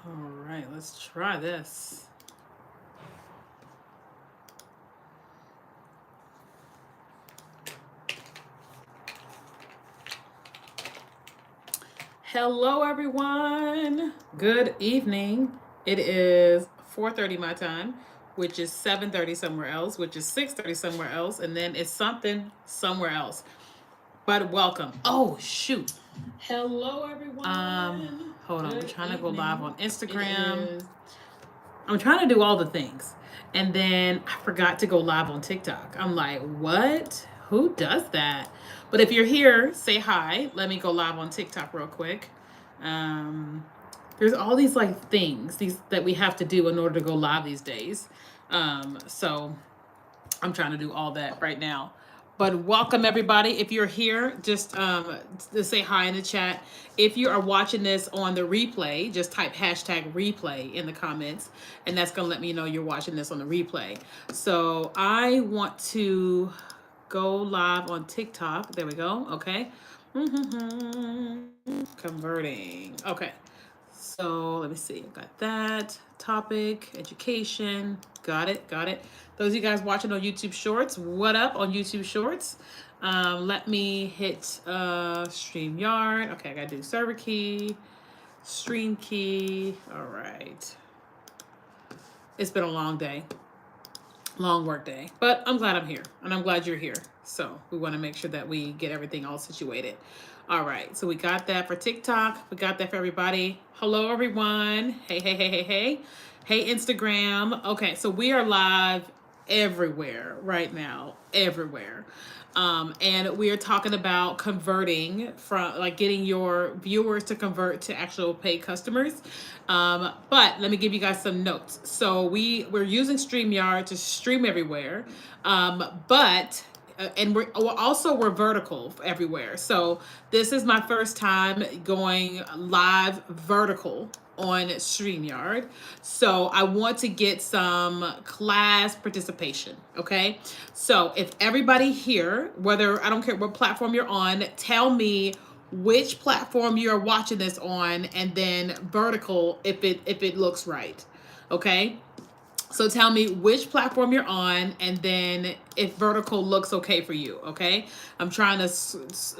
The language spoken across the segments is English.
All right, let's try this. Hello, everyone. Good evening. It is 4:30 my time, which is 7:30 somewhere else, which is 6:30 somewhere else, and then it's something somewhere else. But welcome. Oh shoot. Hello, everyone. Hold on. We're trying to go live on Instagram. I'm trying to do all the things. And then I forgot to go live on TikTok. I'm like, what? Who does that? But if you're here, say hi. Let me go live on TikTok real quick. Um, there's all these like things these that we have to do in order to go live these days. So I'm trying to do all that right now. But welcome everybody. If you're here, just to say hi in the chat. If you are watching this on the replay, just type hashtag replay in the comments, and that's gonna let me know you're watching this on the replay. So I want to go live on TikTok. There we go. Okay. Converting. Okay. So let me see. Got that topic, education. Got it. Got it. Those of you guys watching on YouTube Shorts, what up on YouTube Shorts? Let me hit StreamYard. Okay, I gotta do server key, stream key. All right. It's been a long day, long work day, but I'm glad I'm here and I'm glad you're here. So we want to make sure that we get everything all situated. All right, so we got that for TikTok. We got that for everybody. Hello, everyone. Hey, hey, hey, hey, hey. Hey, Instagram. Okay, so we are live everywhere right now, everywhere. And we are talking about converting from like getting your viewers to convert to actual paid customers. But let me give you guys some notes. So we're using StreamYard to stream everywhere. But and we're vertical everywhere. So this is my first time going live vertical on StreamYard. So I want to get some class participation. Okay. So if everybody here, whether I don't care what platform you're on, tell me which platform you're watching this on, and then vertical if it looks right. Okay. So tell me which platform you're on, and then if vertical looks okay for you. Okay, I'm trying to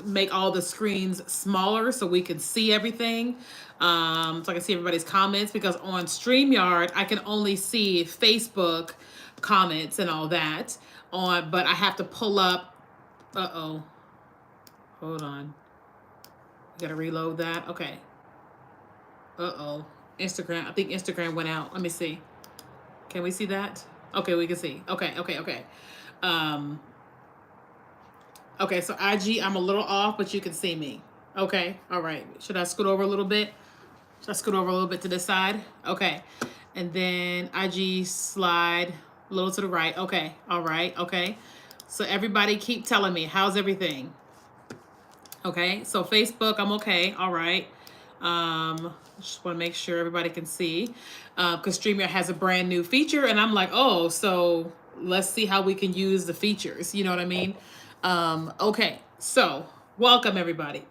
make all the screens smaller so we can see everything, so I can see everybody's comments. Because on StreamYard, I can only see Facebook comments and all that. But I have to pull up. Hold on. Gotta reload that. Okay. Instagram. I think Instagram went out. Let me see. Can we see that? Okay, we can see. Okay. Um, okay, so IG, I'm a little off, but you can see me. Okay, all right. Should I scoot over a little bit? Should I scoot over a little bit to this side? Okay. And then IG slide a little to the right. Okay, all right, okay. So everybody keep telling me, how's everything? Okay, so Facebook, I'm okay, all right. Just want to make sure everybody can see, because StreamYard has a brand new feature, and I'm like, oh, so let's see how we can use the features. You know what I mean? Okay, so welcome everybody.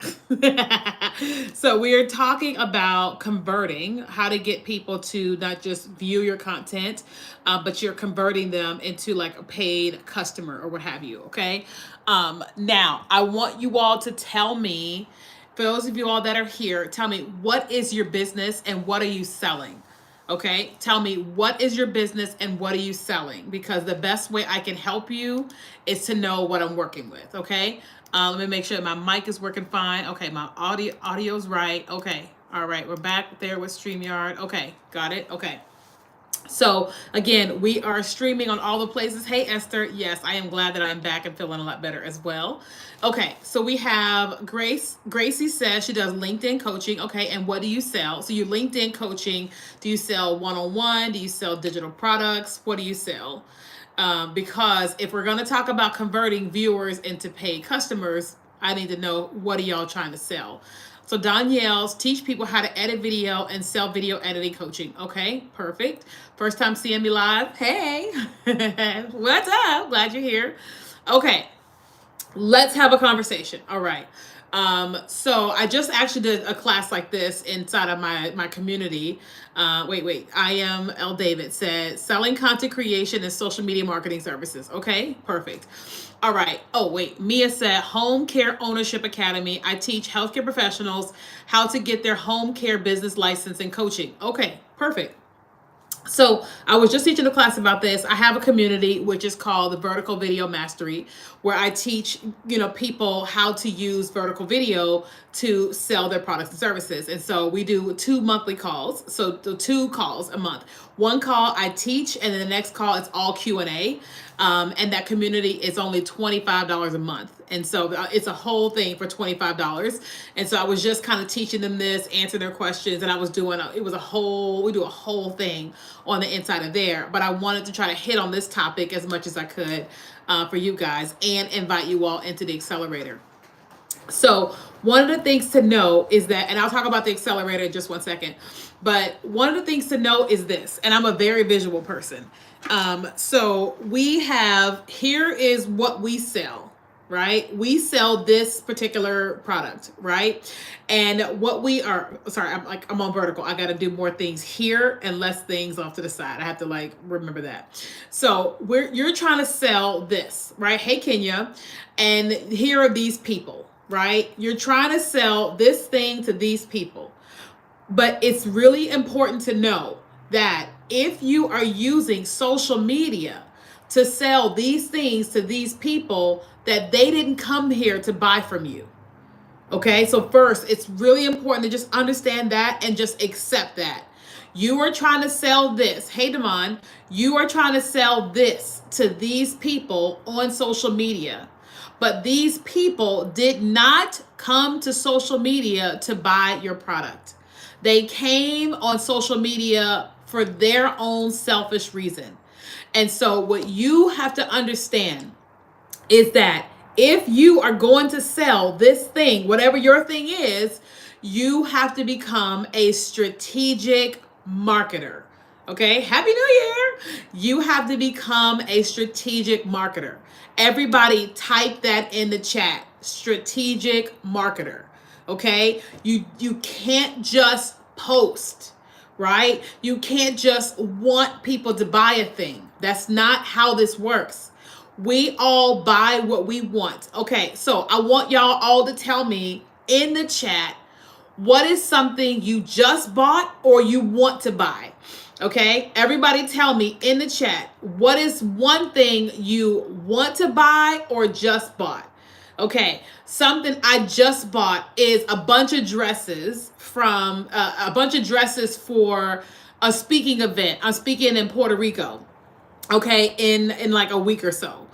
So we are talking about converting, how to get people to not just view your content, but you're converting them into like a paid customer or what have you. Okay. Now I want you all to tell me, for those of you all that are here, tell me, what is your business and what are you selling? Okay, tell me, what is your business and what are you selling? Because the best way I can help you is to know what I'm working with. Okay, let me make sure my mic is working fine. Okay, my audio's right. Okay, all right, we're back there with StreamYard. Okay, got it. Okay. So again, we are streaming on all the places. Hey Esther, yes, I am glad that I'm back and feeling a lot better as well. Okay, so we have Grace. Gracie says she does LinkedIn coaching. Okay, and what do you sell? So your LinkedIn coaching, do you sell one-on-one? Do you sell digital products? What do you sell? Because if we're going to talk about converting viewers into paid customers, I need to know, what are y'all trying to sell? So Danielle's teach people how to edit video and sell video editing coaching. Okay, perfect. First time seeing me live. Hey, what's up? Glad you're here. Okay, let's have a conversation. All right. So I just actually did a class like this inside of my community. I am L. David said selling content creation and social media marketing services. Okay, perfect. All right. Oh, wait. Mia said Home Care Ownership Academy. I teach healthcare professionals how to get their home care business license and coaching. Okay, perfect. So I was just teaching a class about this. I have a community which is called the Vertical Video Mastery, where I teach, people how to use vertical video to sell their products and services. And so we do 2 monthly calls. So the 2 calls a month. One call I teach, and then the next call it's all Q&A. And that community is only $25 a month. And so it's a whole thing for $25. And so I was just kind of teaching them this, answering their questions, and I was doing, we do a whole thing on the inside of there. But I wanted to try to hit on this topic as much as I could for you guys and invite you all into the accelerator. So one of the things to know is that, and I'll talk about the accelerator in just 1 second, but one of the things to know is this, and I'm a very visual person. So here is what we sell, right? We sell this particular product, right? And I'm on vertical. I got to do more things here and less things off to the side. I have to remember that. So you're trying to sell this, right? Hey, Kenya. And here are these people, right? You're trying to sell this thing to these people. But it's really important to know that if you are using social media to sell these things to these people, that they didn't come here to buy from you. Okay, so first, it's really important to just understand that and just accept that. You are trying to sell this. Hey, Damon, you are trying to sell this to these people on social media. But these people did not come to social media to buy your product. They came on social media for their own selfish reason. And so what you have to understand is that if you are going to sell this thing, whatever your thing is, you have to become a strategic marketer. Okay, Happy New Year. You have to become a strategic marketer. Everybody type that in the chat, strategic marketer. Okay, you can't just post, right? You can't just want people to buy a thing. That's not how this works. We all buy what we want. Okay, so I want y'all all to tell me in the chat, what is something you just bought or you want to buy? Okay, everybody tell me in the chat, what is one thing you want to buy or just bought? Okay, something I just bought is a bunch of dresses for a speaking event. I'm speaking in Puerto Rico. Okay, in like a week or so.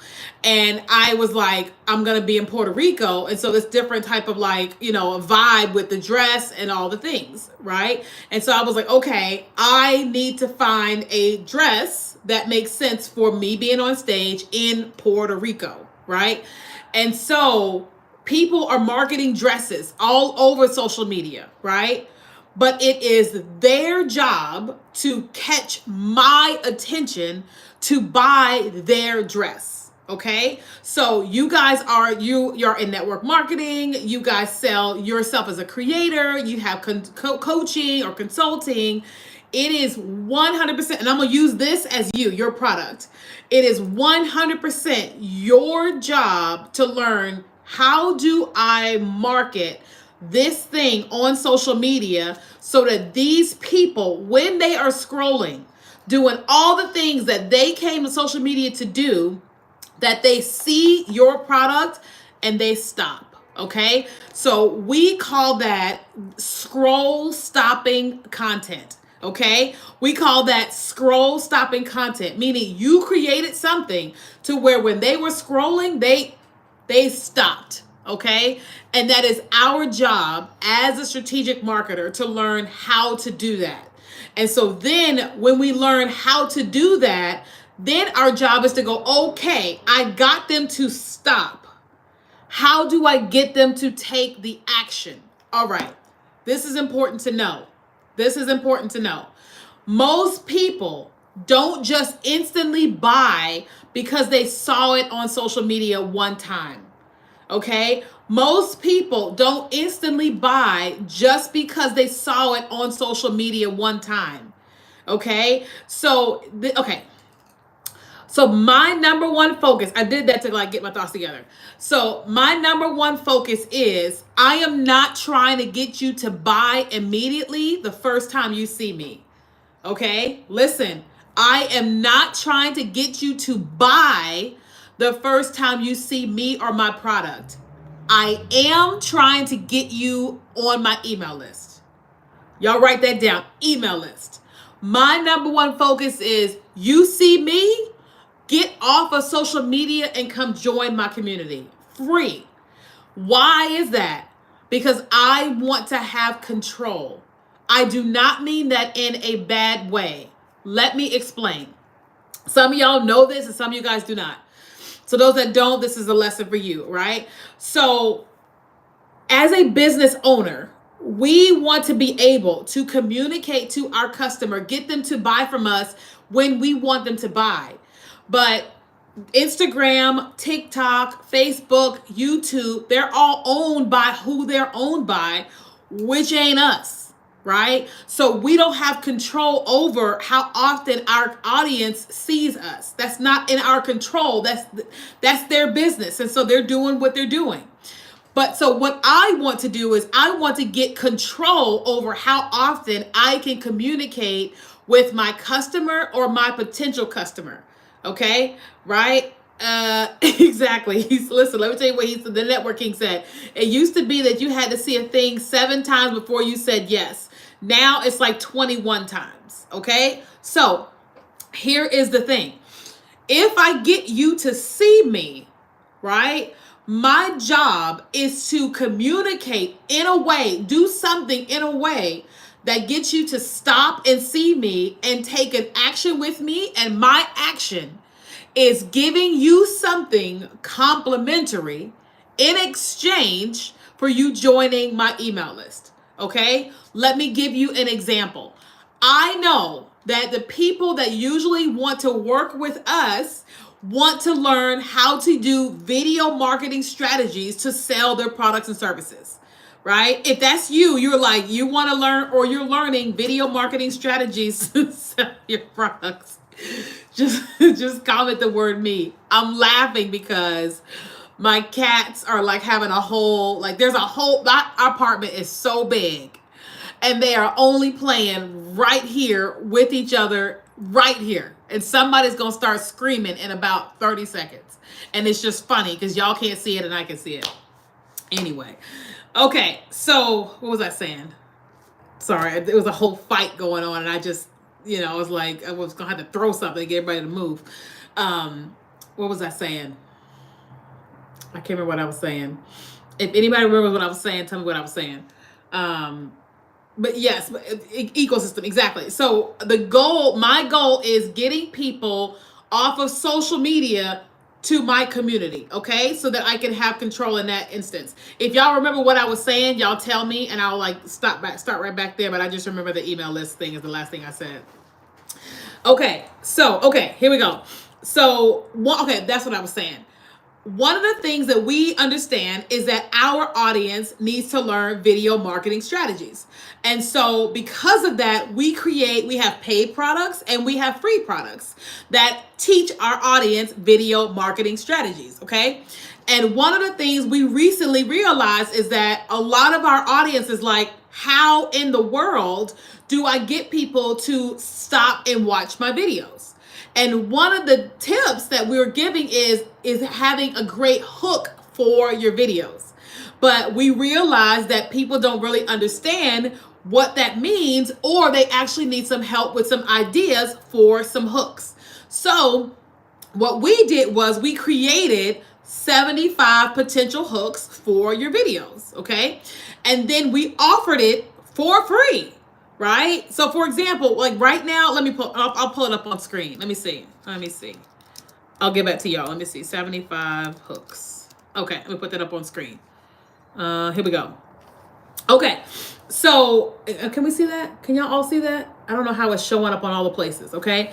And I was like, I'm gonna be in Puerto Rico, and so this different type of a vibe with the dress and all the things, right? And so I was like, okay, I need to find a dress that makes sense for me being on stage in Puerto Rico, right? And so people are marketing dresses all over social media, right? But it is their job to catch my attention to buy their dress. Okay, so you guys you're in network marketing. You guys sell yourself as a creator. You have coaching or consulting. It is 100%, and I'm gonna use this as your product. It is 100% your job to learn, how do I market this thing on social media so that these people, when they are scrolling, doing all the things that they came to social media to do, that they see your product and they stop. Okay, so we call that scroll stopping content. Okay, we call that scroll stopping content, meaning you created something to where when they were scrolling, they stopped. Okay, and that is our job as a strategic marketer, to learn how to do that. And so then when we learn how to do that, then our job is to go, okay, I got them to stop. How do I get them to take the action? All right, this is important to know. This is important to know. Most people don't just instantly buy because they saw it on social media one time. Okay, Most people don't instantly buy just because they saw it on social media one time. Okay? So, okay. So my number one focus, I did that to like get my thoughts together. So my number one focus is I am not trying to get you to buy immediately the first time you see me. Okay? Listen, I am not trying to get you to buy the first time you see me or my product. I am trying to get you on my email list. Y'all write that down. Email list. My number one focus is you see me, get off of social media and come join my community. Free. Why is that? Because I want to have control. I do not mean that in a bad way. Let me explain. Some of y'all know this and some of you guys do not. So those that don't, this is a lesson for you, right? So as a business owner, we want to be able to communicate to our customer, get them to buy from us when we want them to buy. But Instagram, TikTok, Facebook, YouTube, they're all owned by who they're owned by, which ain't us, right? So we don't have control over how often our audience sees us. That's not in our control. That's their business. And so they're doing what they're doing. But so what I want to do is I want to get control over how often I can communicate with my customer or my potential customer. Okay, right? Exactly. Listen, let me tell you what the networking said. It used to be that you had to see a thing 7 times before you said yes. Now it's like 21 times. Okay, so here is the thing. If I get you to see me, right? My job is to communicate in a way, do something in a way that gets you to stop and see me and take an action with me. And my action is giving you something complimentary in exchange for you joining my email list. Okay? Let me give you an example. I know that the people that usually want to work with us want to learn how to do video marketing strategies to sell their products and services, right? If that's you, you're like, you want to learn or you're learning video marketing strategies to sell your products. Just comment the word me. I'm laughing because my cats are like having a whole, like there's a whole, that apartment is so big and they are only playing right here with each other right here. And somebody's going to start screaming in about 30 seconds. And it's just funny because y'all can't see it and I can see it. Anyway. Okay. So what was I saying? Sorry. There was a whole fight going on and I just, I was like, I was going to have to throw something to get everybody to move. What was I saying? I can't remember what I was saying. If anybody remembers what I was saying, tell me what I was saying. But yes, ecosystem, exactly. So my goal is getting people off of social media to my community, okay? So that I can have control in that instance. If y'all remember what I was saying, y'all tell me and I'll like start right back there, but I just remember the email list thing is the last thing I said. Okay, here we go. So, that's what I was saying. One of the things that we understand is that our audience needs to learn video marketing strategies. And so because of that, we have paid products and we have free products that teach our audience video marketing strategies, okay? And one of the things we recently realized is that a lot of our audience is like, how in the world do I get people to stop and watch my videos? And one of the tips that we're giving is having a great hook for your videos. But we realize that people don't really understand what that means, or they actually need some help with some ideas for some hooks. So what we did was we created 75 potential hooks for your videos, okay? And then we offered it for free. Right? So for example, like right now, I'll pull it up on screen. Let me see. I'll give that to y'all. Let me see. 75 hooks. Okay. Let me put that up on screen. Here we go. Okay. So can we see that? Can y'all all see that? I don't know how it's showing up on all the places. Okay.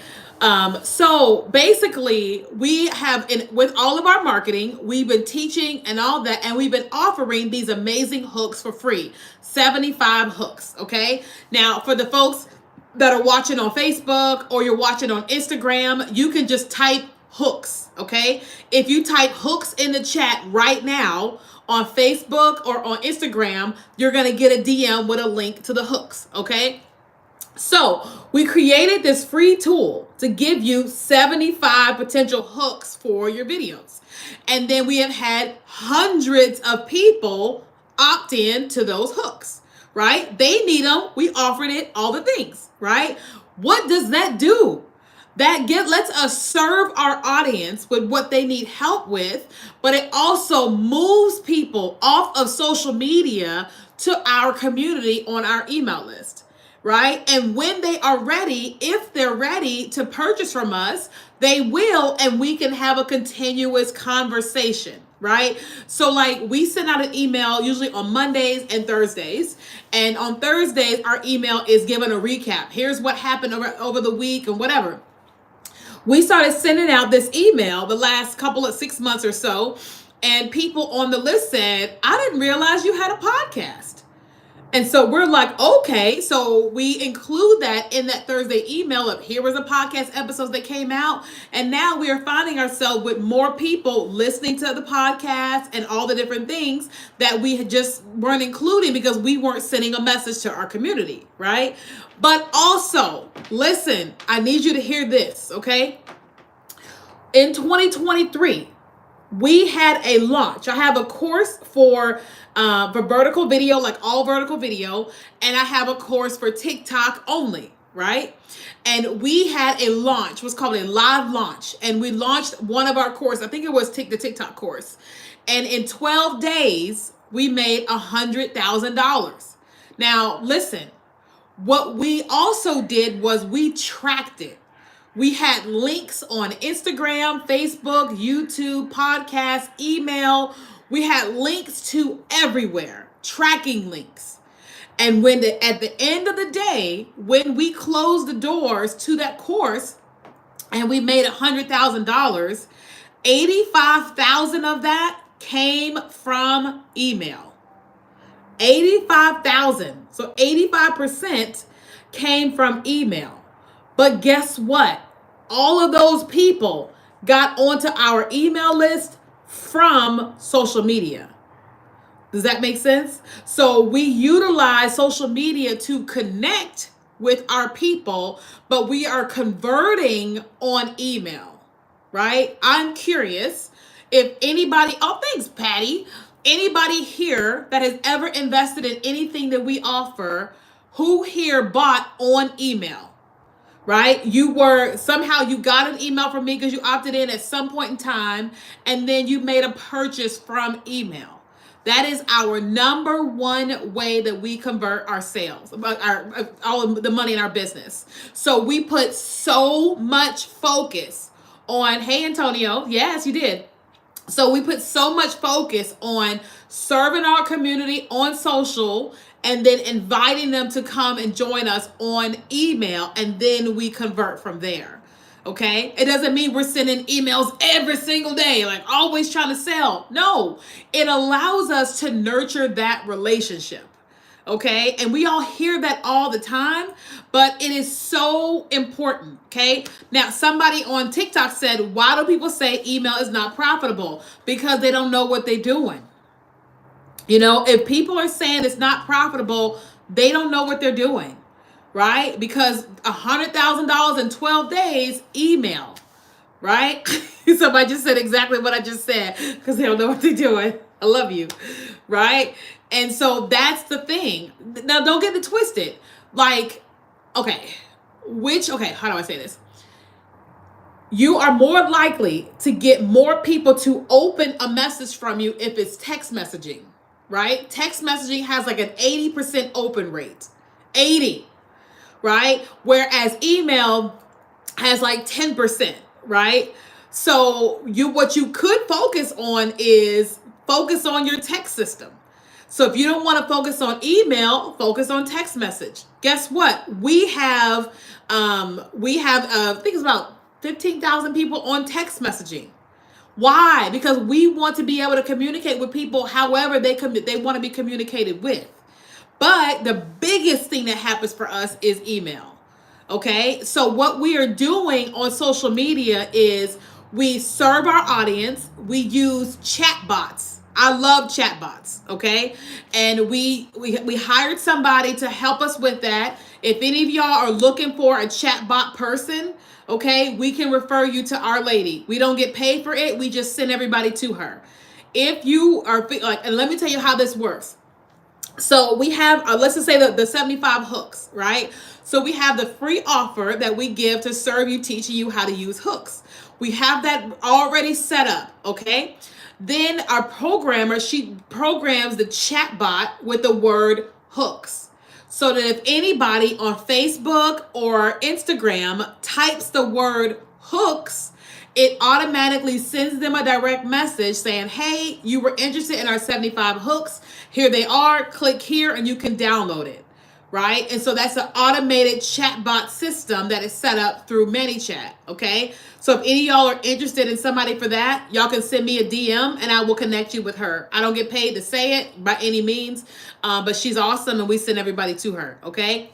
So basically, we have with all of our marketing, we've been teaching and all that, and we've been offering these amazing hooks for free, 75 hooks. Okay. Now, for the folks that are watching on Facebook or you're watching on Instagram, you can just type hooks. Okay. If you type hooks in the chat right now on Facebook or on Instagram, you're going to get a DM with a link to the hooks. Okay. So we created this free tool to give you 75 potential hooks for your videos. And then we have had hundreds of people opt in to those hooks, right? They need them. We offered it, all the things, right? What does that do? That lets us serve our audience with what they need help with, but it also moves people off of social media to our community on our email list, right? And when they are ready, if they're ready to purchase from us, they will, and we can have a continuous conversation, right? So like we send out an email usually on Mondays and Thursdays. And on Thursdays, our email is given a recap. Here's what happened over the week and whatever. We started sending out this email the last couple of 6 months or so, and people on the list said, I didn't realize you had a podcast. And so we're like, okay, so we include that in that Thursday email of here was a podcast episodes that came out. And now we are finding ourselves with more people listening to the podcast and all the different things that we had just weren't including because we weren't sending a message to our community, right? But also, listen, I need you to hear this, okay? In 2023, we had a launch. I have a course for vertical video, like all vertical video, and I have a course for TikTok only, right? And we had a launch, what's called a live launch, and we launched one of our courses. I think it was the TikTok course, and in 12 days we made $100,000. Now, listen, what we also did was we tracked it. We had links on Instagram, Facebook, YouTube, podcast, email. We had links to everywhere, tracking links. And at the end of the day, when we closed the doors to that course and we made $100,000, 85,000 of that came from email. 85,000. So 85% came from email. But guess what? All of those people got onto our email list from social media. Does that make sense? So we utilize social media to connect with our people, but we are converting on email, right? I'm curious if anybody, oh, thanks, Patty. Anybody here that has ever invested in anything that we offer, who here bought on email? Right? You got an email from me because you opted in at some point in time, and then you made a purchase from email. That is our number one way that we convert our sales, all of the money in our business. So we put so much focus on, hey, Antonio, yes, you did. So we put so much focus on serving our community on social and then inviting them to come and join us on email, and then we convert from there. Okay? It doesn't mean we're sending emails every single day, like always trying to sell. No, it allows us to nurture that relationship. Okay? And we all hear that all the time, but it is so important. Okay? Now, somebody on TikTok said, why do people say email is not profitable? Because they don't know what they're doing. You know, if people are saying it's not profitable, they don't know what they're doing, right? Because $100,000 in 12 days, email, right? Somebody just said exactly what I just said because they don't know what they're doing. I love you, right? And so that's the thing. Now, don't get it twisted. Like, how do I say this? You are more likely to get more people to open a message from you if it's text messaging. Right? Text messaging has like an 80% open rate. 80, right? Whereas email has like 10%, right? So what you could focus on is focus on your text system. So if you don't want to focus on email, focus on text message. Guess what? We have I think it's about 15,000 people on text messaging. Why? Because we want to be able to communicate with people however they want to be communicated with. But the biggest thing that happens for us is email. Okay? So what we are doing on social media is we serve our audience, we use chat bots. I love chat bots, okay? And we hired somebody to help us with that. If any of y'all are looking for a chat bot person, okay, we can refer you to Our Lady. We don't get paid for it. We just send everybody to her. If you are like, and let me tell you how this works. So we have, let's just say the 75 hooks, right? So we have the free offer that we give to serve you, teaching you how to use hooks. We have that already set up, okay? Then our programmer, she programs the chat bot with the word hooks. So that if anybody on Facebook or Instagram types the word hooks, it automatically sends them a direct message saying, hey, you were interested in our 75 hooks. Here they are. Click here and you can download it. Right? And so that's an automated chatbot system that is set up through ManyChat. Okay? So if any of y'all are interested in somebody for that, y'all can send me a DM and I will connect you with her. I don't get paid to say it by any means, but she's awesome and we send everybody to her. Okay?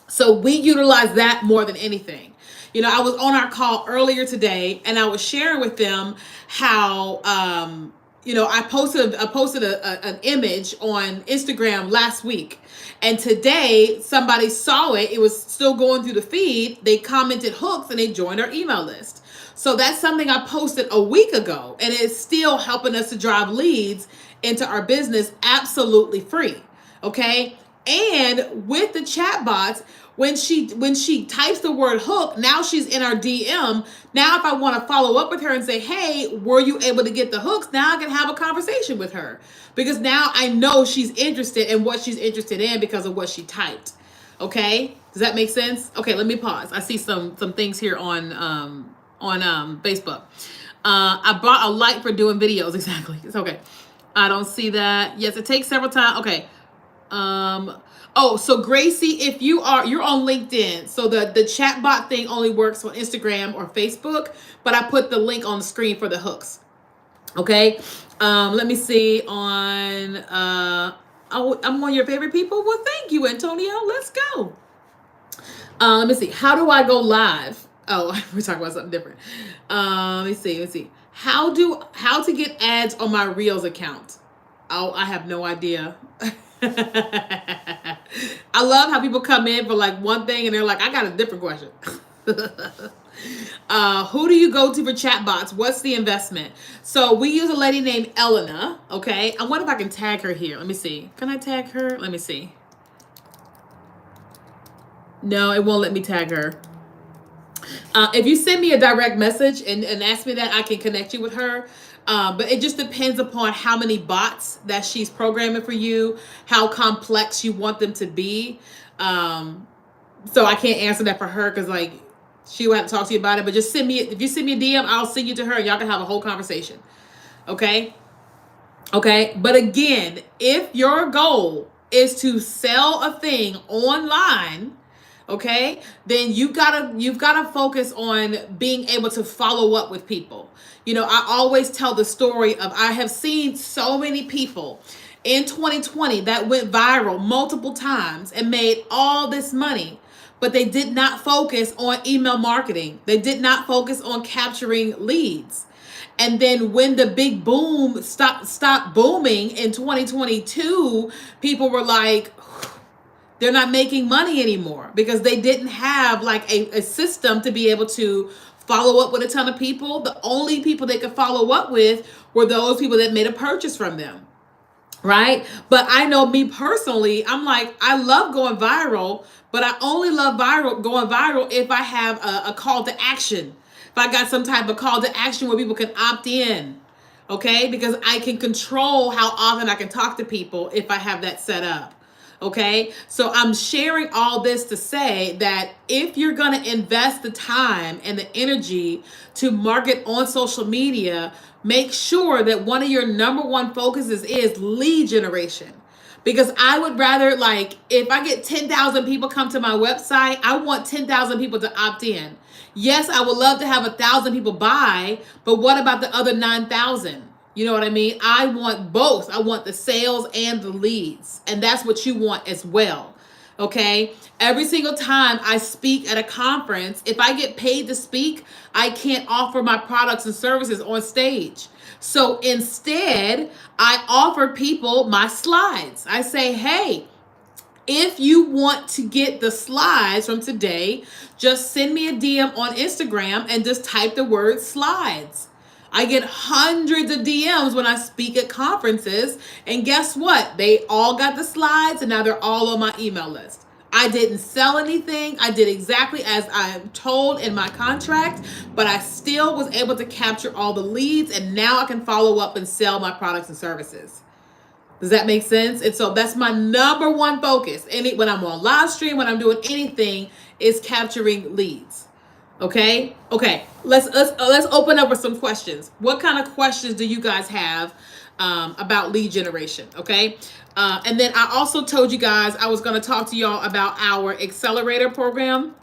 So we utilize that more than anything. You know, I was on our call earlier today and I was sharing with them how, I posted an image on Instagram last week. And today somebody saw it. It was still going through the feed. They commented hooks and they joined our email list. So that's something I posted a week ago and it's still helping us to drive leads into our business absolutely free. Okay? And with the chatbots, when she types the word hook, now she's in our DM. Now, if I want to follow up with her and say, hey, were you able to get the hooks? Now I can have a conversation with her because now I know she's interested in what she's interested in because of what she typed. Okay, does that make sense? Okay, let me pause. I see some things here on Facebook. I bought a light for doing videos. Exactly. It's okay. I don't see that. Yes, it takes several times. Okay. So Gracie, if you're on LinkedIn, so the chat bot thing only works on Instagram or Facebook, but I put the link on the screen for the hooks. Okay. Let me see on, I'm one of your favorite people. Well, thank you, Antonio. Let's go. Let me see. How do I go live? Oh, we're talking about something different. Let me see. How to get ads on my Reels account? Oh, I have no idea. I love how people come in for like one thing and they're like, I got a different question. Who do you go to for chatbots? What's the investment? So we use a lady named Elena. Okay. I wonder if I can tag her here. Let me see. Can I tag her? Let me see. No, it won't let me tag her. If you send me a direct message and ask me that, I can connect you with her. But it just depends upon how many bots that she's programming for you, how complex you want them to be. So I can't answer that for her because like she will have to talk to you about it. But just if you send me a DM, I'll send you to her and y'all can have a whole conversation. Okay. But again, if your goal is to sell a thing online, okay, then you've got to focus on being able to follow up with people. You know, I always tell the story of I have seen so many people in 2020 that went viral multiple times and made all this money, but they did not focus on email marketing. They did not focus on capturing leads. And then when the big boom stopped booming in 2022, people were like, they're not making money anymore because they didn't have like a system to be able to follow up with a ton of people. The only people they could follow up with were those people that made a purchase from them. Right? But I know me personally, I'm like, I love going viral, but I only love going viral if I have a call to action. If I got some type of call to action where people can opt in. Okay? Because I can control how often I can talk to people if I have that set up. Okay, so I'm sharing all this to say that if you're going to invest the time and the energy to market on social media, make sure that one of your number one focuses is lead generation. because I would rather, like, if I get 10,000 people come to my website, I want 10,000 people to opt in. Yes, I would love to have 1,000 people buy, but what about the other 9,000? You know what I mean? I want both. I want the sales and the leads, and that's what you want as well. Okay. Every single time I speak at a conference, if I get paid to speak, I can't offer my products and services on stage. So instead, I offer people my slides. I say, hey, if you want to get the slides from today, just send me a DM on Instagram and just type the word slides. I get hundreds of DMs when I speak at conferences, and guess what? They all got the slides, and now they're all on my email list. I didn't sell anything. I did exactly as I'm told in my contract, but I still was able to capture all the leads, and now I can follow up and sell my products and services. Does that make sense? And so that's my number one focus. When I'm on live stream, when I'm doing anything, is capturing leads. Okay. Let's open up with some questions. What kind of questions do you guys have about lead generation? Okay. And then I also told you guys I was going to talk to y'all about our accelerator program.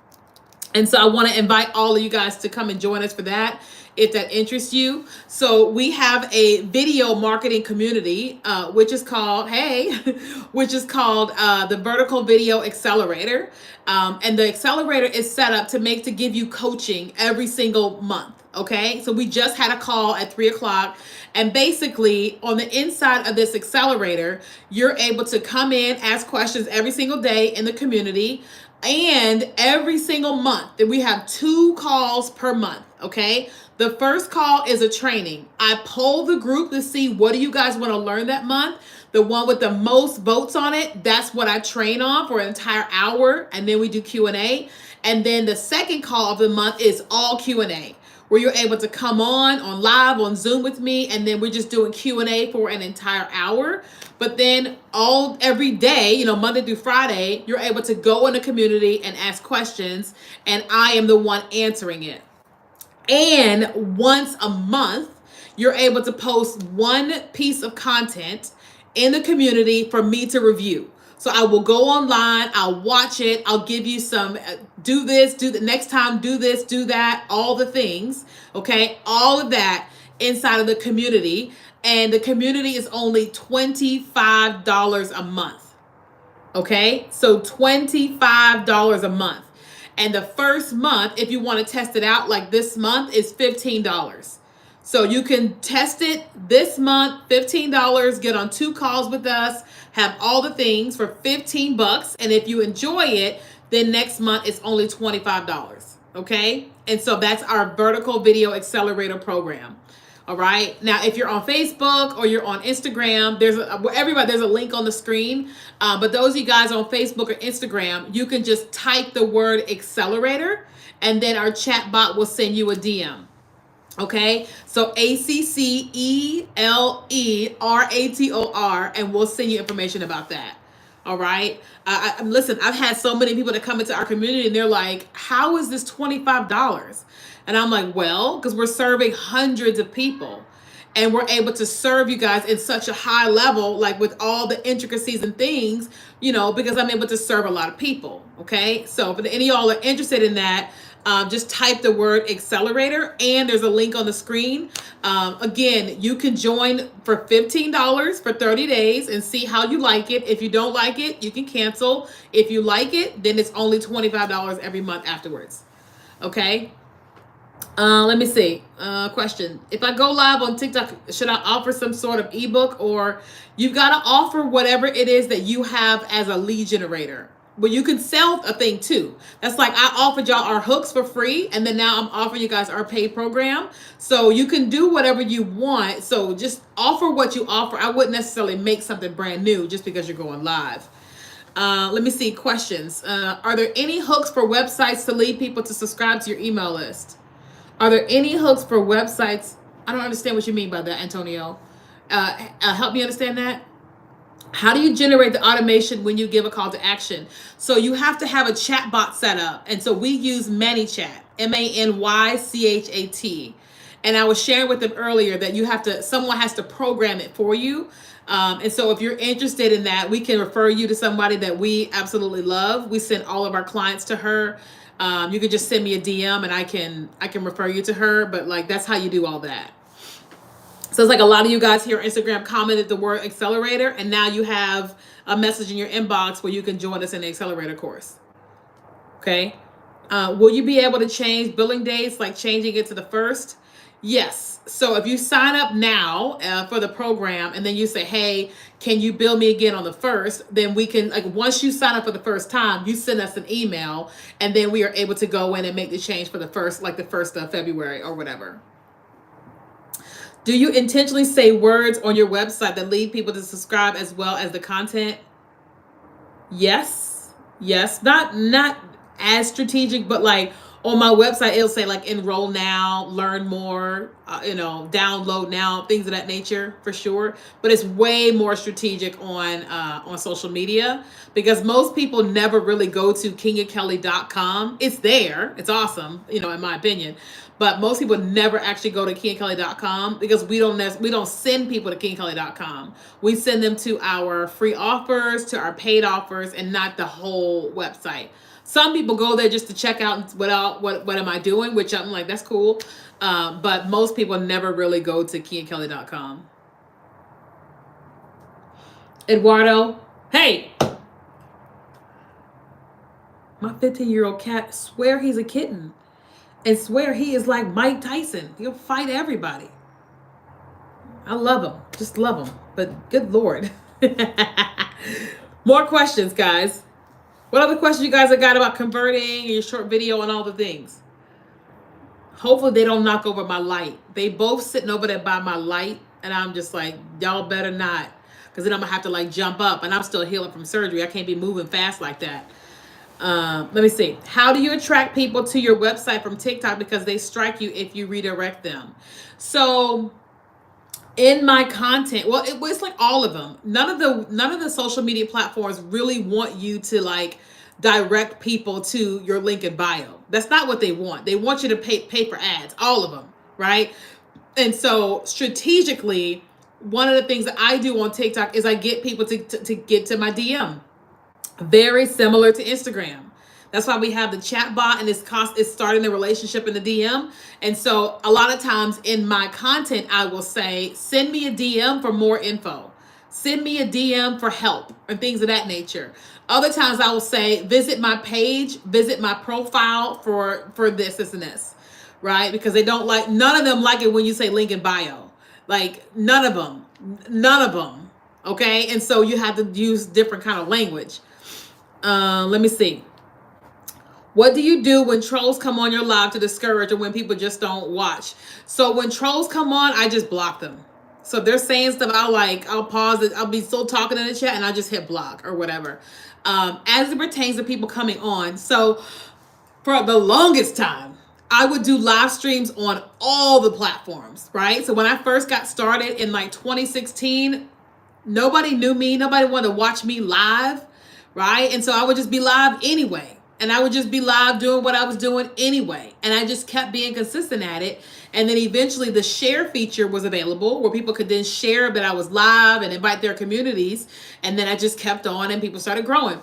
And so I want to invite all of you guys to come and join us for that, if that interests you. So we have a video marketing community, which is called the Vertical Video Accelerator. And the accelerator is set up to give you coaching every single month. Okay, so we just had a call at 3:00, and basically on the inside of this accelerator, you're able to come in, ask questions every single day in the community. And every single month, that we have 2 calls per month. Okay, the first call is a training. I poll the group to see what do you guys want to learn that month. The one with the most votes on it, that's what I train on for an entire hour, and then we do Q&A. And then the second call of the month is all Q&A, where you're able to come on live on Zoom with me, and then we're just doing Q&A for an entire hour. But then every day, Monday through Friday, you're able to go in the community and ask questions, and I am the one answering it. And once a month, you're able to post one piece of content in the community for me to review. So I will go online, I'll watch it, I'll give you some, do this, do the next time, do this, do that, all the things, okay? All of that inside of the community. And the community is only $25 a month. Okay, so $25 a month. And the first month, if you want to test it out, like this month, is $15. So you can test it this month, $15, get on 2 calls with us, have all the things for $15. And if you enjoy it, then next month it's only $25. Okay, and so that's our Vertical Video Accelerator program. All right. Now, if you're on Facebook or you're on Instagram, there's a link on the screen. But those of you guys on Facebook or Instagram, you can just type the word accelerator, and then our chat bot will send you a DM. Okay. So ACCELERATOR, and we'll send you information about that. All right. Listen, I've had so many people that come into our community, and they're like, how is this $25? And I'm like, well, because we're serving hundreds of people, and we're able to serve you guys in such a high level, like with all the intricacies and things, because I'm able to serve a lot of people. Okay. So if any of y'all are interested in that, just type the word accelerator, and there's a link on the screen. Again, you can join for $15 for 30 days and see how you like it. If you don't like it, you can cancel. If you like it, then it's only $25 every month afterwards. Okay. Let me see. Question. If I go live on TikTok, should I offer some sort of ebook, or you've got to offer whatever it is that you have as a lead generator? But you can sell a thing too. That's like I offered y'all our hooks for free, and then now I'm offering you guys our paid program. So you can do whatever you want. So just offer what you offer. I wouldn't necessarily make something brand new just because you're going live. Let me see. Questions. Are there any hooks for websites to lead people to subscribe to your email list? Are there any hooks for websites? I don't understand what you mean by that, Antonio. Help me understand that. How do you generate the automation when you give a call to action? So you have to have a chat bot set up. And so we use ManyChat, ManyChat. And I was sharing with them earlier that someone has to program it for you. And so if you're interested in that, we can refer you to somebody that we absolutely love. We send all of our clients to her. You can just send me a DM and I can refer you to her, but like that's how you do all that. So it's like a lot of you guys here on Instagram commented the word accelerator, and now you have a message in your inbox where you can join us in the accelerator course. Okay. Will you be able to change billing dates, like changing it to the first? Yes. So if you sign up now for the program and then you say, hey, can you bill me again on the first? Then we can, like, once you sign up for the first time, you send us an email and then we are able to go in and make the change for the first, like the 1st of February or whatever. Do you intentionally say words on your website that lead people to subscribe as well as the content? Yes. Yes. Not as strategic, but like on my website, it'll say like enroll now, learn more, download now, things of that nature for sure. But it's way more strategic on social media because most people never really go to KeenyaKelly.com. It's there. It's awesome, in my opinion. But most people never actually go to KeenyaKelly.com because we don't send people to KeenyaKelly.com. We send them to our free offers, to our paid offers, and not the whole website. Some people go there just to check out what am I doing, which I'm like, that's cool. But most people never really go to KeenyaKelly.com. Eduardo, hey, my 15-year-old cat swear he's a kitten and swear he is like Mike Tyson. He'll fight everybody. I love him, just love him. But good Lord. More questions, guys. What other questions you guys have got about converting your short video and all the things? Hopefully they don't knock over my light. They both sitting over there by my light, and I'm just like, y'all better not, because then I'm gonna have to like jump up, and I'm still healing from surgery. I can't be moving fast like that. Let me see. How do you attract people to your website from TikTok because they strike you if you redirect them? So in my content, well, it was like all of them. None of the social media platforms really want you to like direct people to your link in bio. That's not what they want. They want you to pay for ads, all of them, right? And so strategically, one of the things that I do on TikTok is I get people to get to my DM. Very similar to Instagram. That's why we have the chat bot, and it's starting the relationship in the DM. And so a lot of times in my content, I will say, send me a DM for more info. Send me a DM for help and things of that nature. Other times I will say, visit my page, visit my profile for this, and this, right? Because none of them like it when you say link in bio. Like none of them. Okay. And so you have to use different kind of language. Let me see. What do you do when trolls come on your live to discourage, or when people just don't watch? So when trolls come on, I just block them. So if they're saying stuff, I'll pause it. I'll be still talking in the chat and I just hit block or whatever. As it pertains to people coming on. So for the longest time, I would do live streams on all the platforms, right? So when I first got started in like 2016, nobody knew me. Nobody wanted to watch me live, right? And so I would just be live anyway. And I would just be live doing what I was doing anyway. And I just kept being consistent at it. And then eventually the share feature was available where people could then share that I was live and invite their communities. And then I just kept on and people started growing.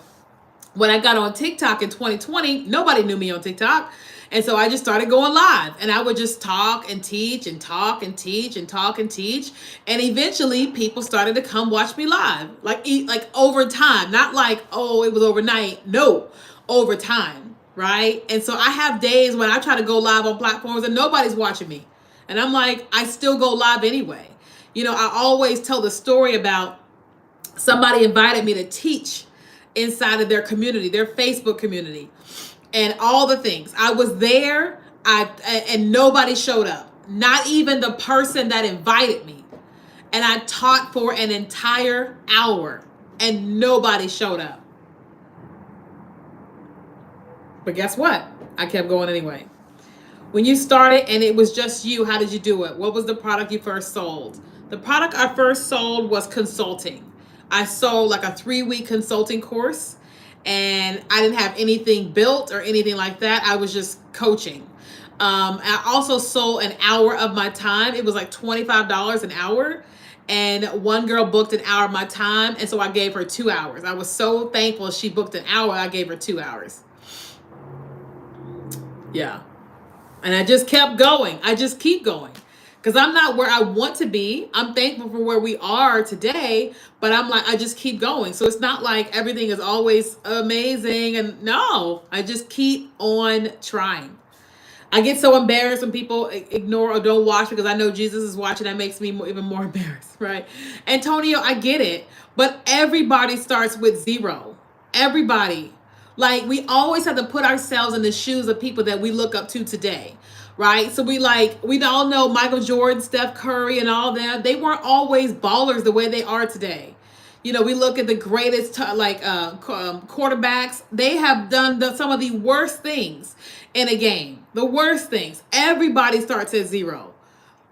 When I got on TikTok in 2020, nobody knew me on TikTok. And so I just started going live, and I would just talk and teach and talk and teach and talk and teach. And eventually people started to come watch me live, like over time, not like, oh, it was overnight. No, over time. Right. And so I have days when I try to go live on platforms and nobody's watching me. And I'm like, I still go live anyway. I always tell the story about somebody invited me to teach inside of their community, their Facebook community, and all the things. I was there, and nobody showed up. Not even the person that invited me. And I taught for an entire hour and nobody showed up. But guess what? I kept going anyway. When you started and it was just you, how did you do it? What was the product you first sold? The product I first sold was consulting. I sold like a 3-week consulting course, and I didn't have anything built or anything like that. I was just coaching. I also sold an hour of my time. It was like $25 an hour. And one girl booked an hour of my time. And so I gave her 2 hours. I was so thankful she booked an hour. I gave her 2 hours. Yeah. And I just kept going. I just keep going. Because I'm not where I want to be. I'm thankful for where we are today, but I'm like, I just keep going. So it's not like everything is always amazing. And no, I just keep on trying. I get so embarrassed when people ignore or don't watch because I know Jesus is watching. That makes me even more embarrassed, right? Antonio, I get it. But everybody starts with zero. Everybody. Like, we always have to put ourselves in the shoes of people that we look up to today, right? So we all know Michael Jordan, Steph Curry, and all them. They weren't always ballers the way they are today. You know, we look at the greatest quarterbacks. They have done some of the worst things in a game. The worst things. Everybody starts at zero.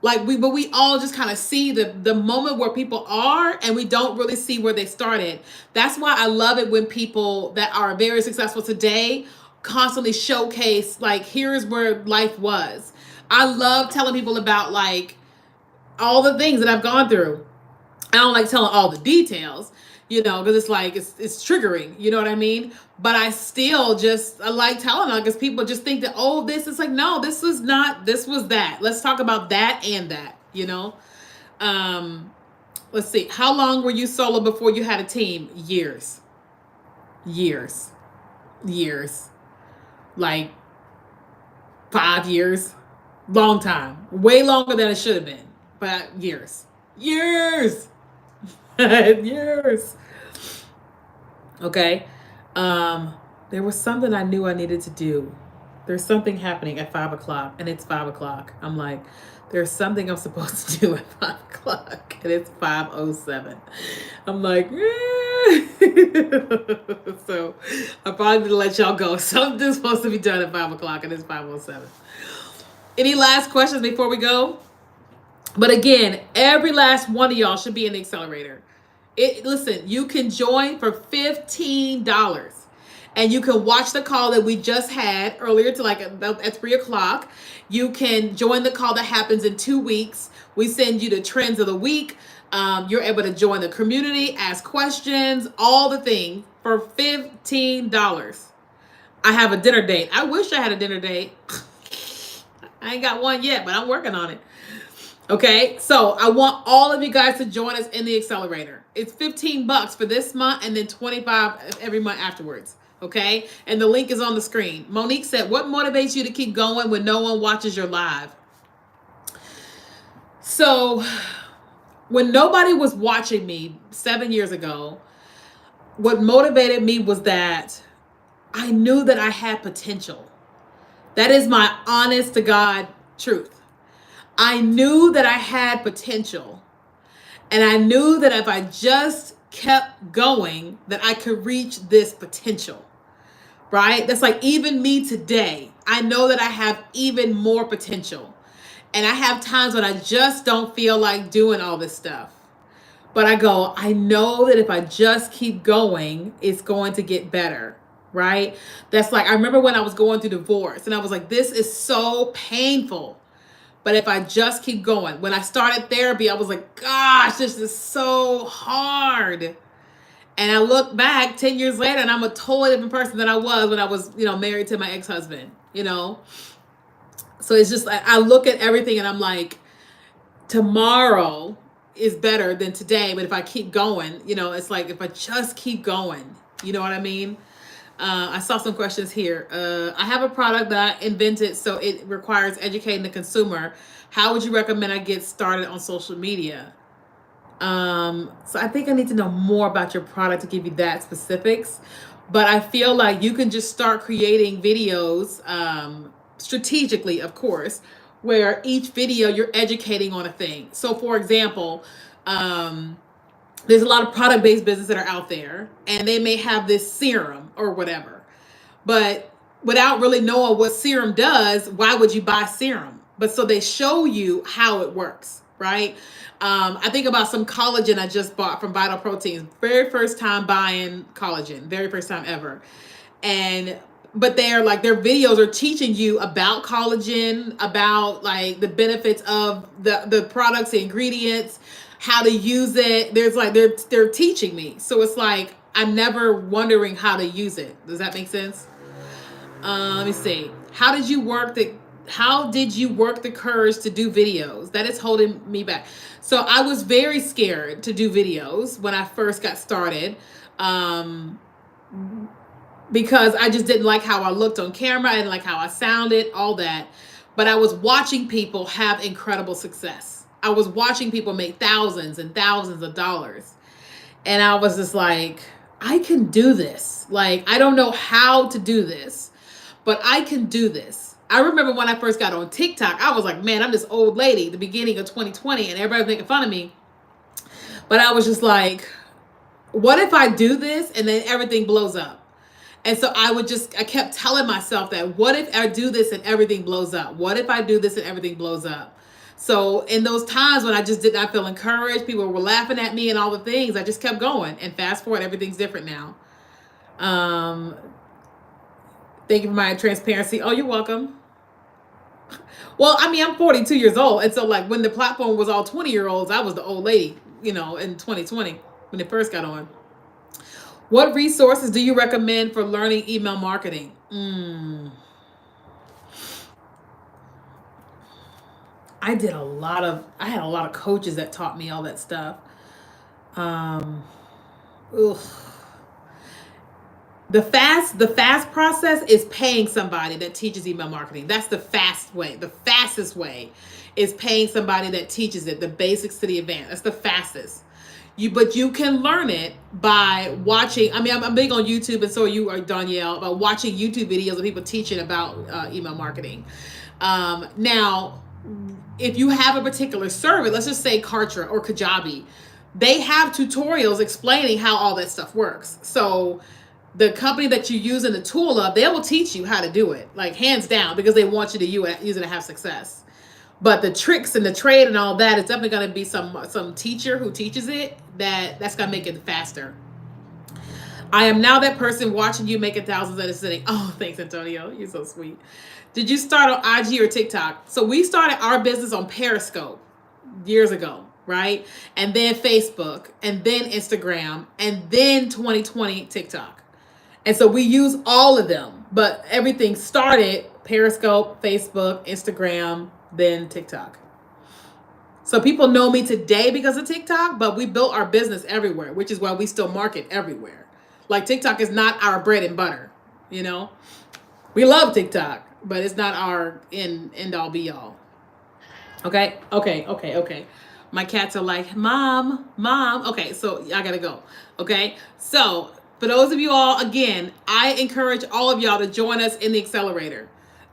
But we all just kind of see the moment where people are, and we don't really see where they started. That's why I love it when people that are very successful today constantly showcase, like, here's where life was. I love telling people about, like, all the things that I've gone through. I don't like telling all the details, because it's like it's triggering, you know what I mean? But I still just I like telling them because people just think that, oh, this is like, no, this was not, this was that. Let's talk about that and that. Let's see. How long were you solo before you had a team? Years. Years. Years. Like 5 years. Long time. Way longer than it should have been. But years. Years. Years. Okay. There was something I knew I needed to do. There's something happening at 5 o'clock, and it's 5 o'clock. I'm like, there's something I'm supposed to do at 5 o'clock, and it's 5:07. I'm like, so I probably need to let y'all go. Something's supposed to be done at 5 o'clock, and it's 5:07. Any last questions before we go? But again, every last one of y'all should be in the accelerator. Listen, you can join for $15. And you can watch the call that we just had earlier to like at 3 o'clock. You can join the call that happens in 2 weeks. We send you the trends of the week. You're able to join the community, ask questions, all the things for $15. I have a dinner date. I wish I had a dinner date. I ain't got one yet, but I'm working on it. Okay, so I want all of you guys to join us in the accelerator. It's $15 for this month and then $25 every month afterwards. Okay, and the link is on the screen. Monique said, what motivates you to keep going when no one watches your live? So when nobody was watching me 7 years ago, what motivated me was that I knew that I had potential. That is my honest to God truth. I knew that I had potential, and I knew that if I just kept going, that I could reach this potential, right? That's like even me today. I know that I have even more potential, and I have times when I just don't feel like doing all this stuff. But I know that if I just keep going, it's going to get better, right? That's like, I remember when I was going through divorce, and I was like, this is so painful. But if I just keep going, when I started therapy, I was like, gosh, this is so hard. And I look back 10 years later, and I'm a totally different person than I was when I was, married to my ex-husband, So it's just, I look at everything and I'm like, tomorrow is better than today. But if I keep going, it's like, if I just keep going, you know what I mean? I saw some questions here. I have a product that I invented, so it requires educating the consumer. How would you recommend I get started on social media? So I think I need to know more about your product to give you that specifics. But I feel like you can just start creating videos, strategically, of course, where each video you're educating on a thing. So for example, there's a lot of product-based businesses that are out there, and they may have this serum or whatever. But without really knowing what serum does, why would you buy serum? But so they show you how it works, right? I think about some collagen I just bought from Vital Proteins. Very first time buying collagen. Very first time ever. And but they're like, their videos are teaching you about collagen, about like the benefits of the products, the ingredients, how to use it. There's like they're teaching me. So it's like I'm never wondering how to use it. Does that make sense? Let me see. How did you work the courage to do videos? That is holding me back. So I was very scared to do videos when I first got started. Um, because I just didn't like how I looked on camera. I didn't like how I sounded, all that. But I was watching people have incredible success. I was watching people make thousands and thousands of dollars. And I was just like, I can do this. Like, I don't know how to do this, but I can do this. I remember when I first got on TikTok, I was like, man, I'm this old lady, the beginning of 2020, and everybody was making fun of me. But I was just like, what if I do this and then everything blows up? And so I kept telling myself that, what if I do this and everything blows up? What if I do this and everything blows up? So in those times when I just did not feel encouraged, people were laughing at me and all the things, I just kept going. And fast forward, everything's different now. Thank you for my transparency. Oh, you're welcome. Well, I mean, I'm 42 years old. And so like when the platform was all 20-year-olds, I was the old lady, in 2020 when it first got on. What resources do you recommend for learning email marketing? I had a lot of coaches that taught me all that stuff. Um, ugh. The fast process is paying somebody that teaches email marketing. That's the fast way. The fastest way is paying somebody that teaches it, the basics to the advanced. That's the fastest. But you can learn it by watching. I mean, I'm big on YouTube, and so you are, Danielle, about watching YouTube videos of people teaching about email marketing. Now, if you have a particular service, let's just say Kartra or Kajabi, they have tutorials explaining how all that stuff works. So the company that you use in the tool of, they will teach you how to do it, like hands down, because they want you to use it to have success. But the tricks and the trade and all that, it's definitely going to be some teacher who teaches it that's going to make it faster. I am now that person watching you making thousands at a sitting. Oh, thanks, Antonio. You're so sweet. Did you start on IG or TikTok? So we started our business on Periscope years ago, right? And then Facebook, and then Instagram, and then 2020 TikTok. And so we use all of them, but everything started Periscope, Facebook, Instagram, then TikTok. So people know me today because of TikTok, but we built our business everywhere, which is why we still market everywhere. Like TikTok is not our bread and butter, We love TikTok, but it's not our end all be all. Okay. My cats are like, mom. Okay, so I gotta go. Okay, so for those of you all, again, I encourage all of y'all to join us in the accelerator.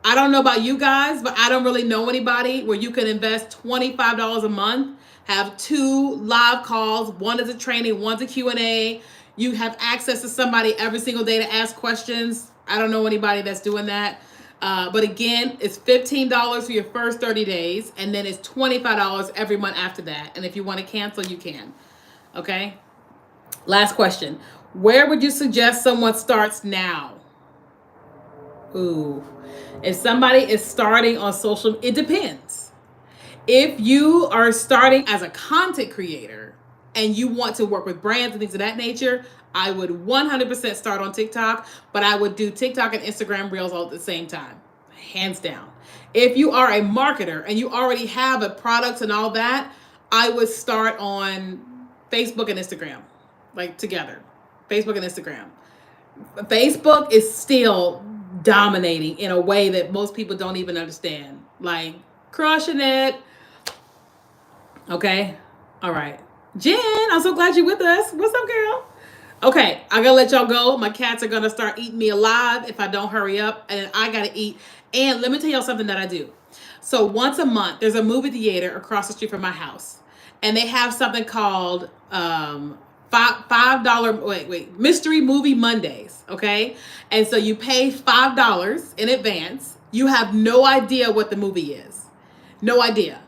I don't know about you guys, but I don't really know anybody where you can invest $25 a month, have 2 live calls. One is a training, one's a Q&A. You have access to somebody every single day to ask questions. I don't know anybody that's doing that. But again, it's $15 for your first 30 days, and then it's $25 every month after that. And if you want to cancel, you can. Okay? Last question. Where would you suggest someone starts now? Ooh. If somebody is starting on social, it depends. If you are starting as a content creator and you want to work with brands and things of that nature, I would 100% start on TikTok, but I would do TikTok and Instagram Reels all at the same time, hands down. If you are a marketer and you already have a product and all that, I would start on Facebook and Instagram, like together, Facebook and Instagram. Facebook is still dominating in a way that most people don't even understand, like crushing it. Okay. All right. Jen, I'm so glad you're with us. What's up, girl? Okay, I gotta let y'all go. My cats are gonna start eating me alive if I don't hurry up, and I gotta eat. And let me tell y'all something that I do. So once a month, there's a movie theater across the street from my house, and they have something called $5 Mystery Movie Mondays. Okay, and so you pay $5 in advance. You have no idea what the movie is, no idea.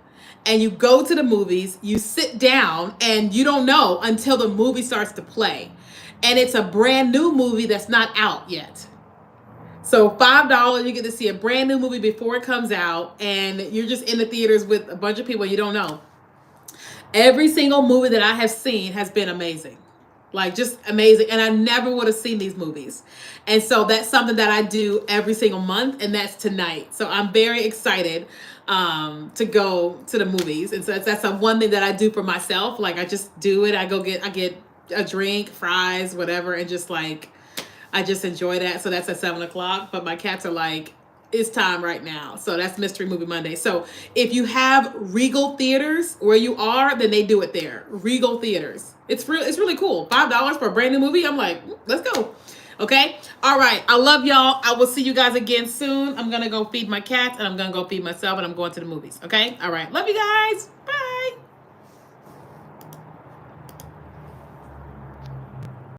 And you go to the movies, you sit down, and you don't know until the movie starts to play. And it's a brand new movie that's not out yet. So $5, you get to see a brand new movie before it comes out, and you're just in the theaters with a bunch of people you don't know. Every single movie that I have seen has been amazing. Like just amazing. And I never would have seen these movies. And so that's something that I do every single month, and that's tonight. So I'm very excited to go to the movies. And so that's a one thing that I do for myself. Like I just do it. I get a drink, fries, whatever, and just like I just enjoy that. So that's at 7 o'clock. But my cats are like, it's time right now. So that's Mystery Movie Monday. So if you have Regal Theaters where you are, then they do it there. Regal Theaters. It's really cool. $5 for a brand new movie. I'm like, let's go. Okay. All right. I love y'all. I will see you guys again soon. I'm gonna go feed my cats, and I'm gonna go feed myself, and I'm going to the movies. Okay. All right. Love you guys.